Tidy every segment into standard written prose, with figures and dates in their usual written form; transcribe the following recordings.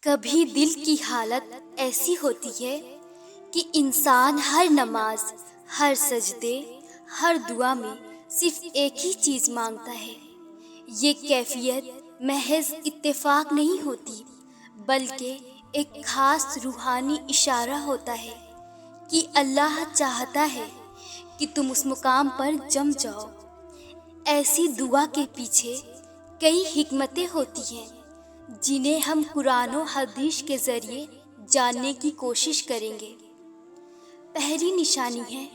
کبھی دل کی حالت ایسی ہوتی ہے کہ انسان ہر نماز، ہر سجدے، ہر دعا میں صرف ایک ہی چیز مانگتا ہے۔ یہ کیفیت محض اتفاق نہیں ہوتی، بلکہ ایک خاص روحانی اشارہ ہوتا ہے کہ اللہ چاہتا ہے کہ تم اس مقام پر جم جاؤ۔ ایسی دعا کے پیچھے کئی حکمتیں ہوتی ہیں جنہیں ہم قرآن و حدیث کے ذریعے جاننے کی کوشش کریں گے۔ پہلی نشانی ہے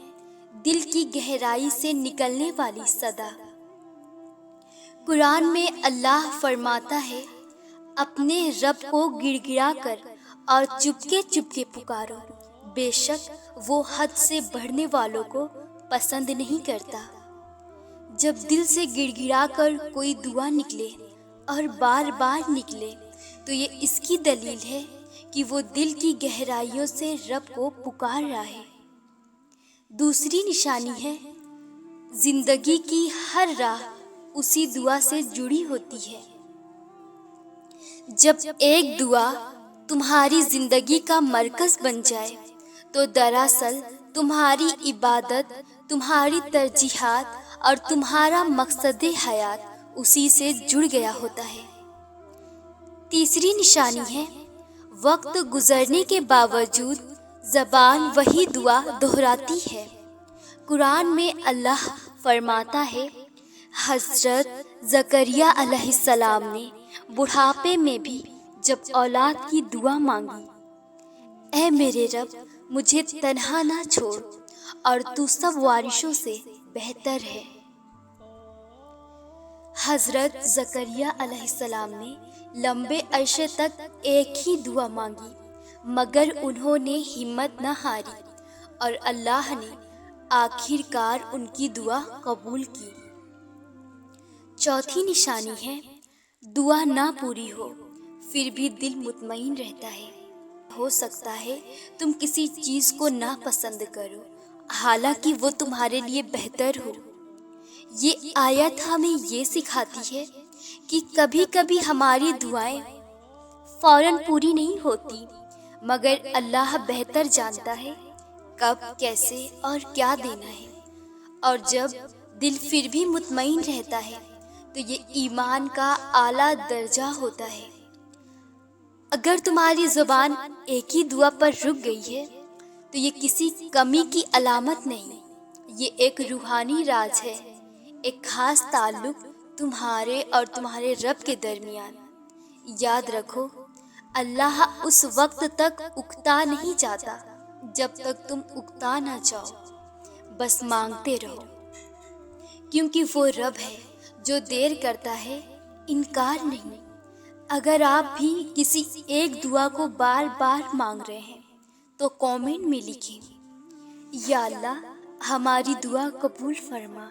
دل کی گہرائی سے نکلنے والی صدا۔ قرآن میں اللہ فرماتا ہے، اپنے رب کو گڑ گڑا کر اور چپکے پکارو، بے شک وہ حد سے بڑھنے والوں کو پسند نہیں کرتا۔ جب دل سے گڑ گڑا کر کوئی دعا نکلے اور بار بار نکلے تو یہ اس کی دلیل ہے کہ وہ دل کی گہرائیوں سے رب کو پکار رہا ہے۔ دوسری نشانی ہے زندگی کی ہر راہ اسی دعا سے جڑی ہوتی ہے۔ جب ایک دعا تمہاری زندگی کا مرکز بن جائے تو دراصل تمہاری عبادت، تمہاری ترجیحات اور تمہارا مقصد حیات اسی سے جڑ گیا ہوتا ہے۔ تیسری نشانی ہے وقت گزرنے کے باوجود زبان وہی دعا دہراتی ہے۔ قرآن میں اللہ فرماتا ہے، حضرت زکریا علیہ السلام نے بڑھاپے میں بھی جب اولاد کی دعا مانگی، اے میرے رب مجھے تنہا نہ چھوڑ اور تو سب وارثوں سے بہتر ہے۔ حضرت زکریا علیہ السلام نے لمبے عرصے تک ایک ہی دعا مانگی، مگر انہوں نے ہمت نہ ہاری اور اللہ نے آخر کار ان کی دعا قبول کی۔ چوتھی نشانی ہے دعا نہ پوری ہو پھر بھی دل مطمئن رہتا ہے۔ ہو سکتا ہے تم کسی چیز کو ناپسند کرو حالانکہ وہ تمہارے لیے بہتر ہو۔ یہ آیت ہمیں یہ سکھاتی ہے کہ کبھی کبھی ہماری دعائیں فوراً پوری نہیں ہوتی، مگر اللہ بہتر جانتا ہے کب، کیسے اور کیا دینا ہے۔ اور جب دل پھر بھی مطمئن رہتا ہے تو یہ ایمان کا اعلیٰ درجہ ہوتا ہے۔ اگر تمہاری زبان ایک ہی دعا پر رک گئی ہے تو یہ کسی کمی کی علامت نہیں، یہ ایک روحانی راز ہے، ایک خاص تعلق تمہارے اور تمہارے رب کے درمیان۔ یاد رکھو، اللہ اس وقت تک اکتا نہیں جاتا جب تک تم اکتا نہ جاؤ، بس مانگتے رہو، کیونکہ وہ رب ہے جو دیر کرتا ہے، انکار نہیں۔ اگر آپ بھی کسی ایک دعا کو بار بار مانگ رہے ہیں تو کامنٹ میں لکھیں، یا اللہ ہماری دعا قبول فرما۔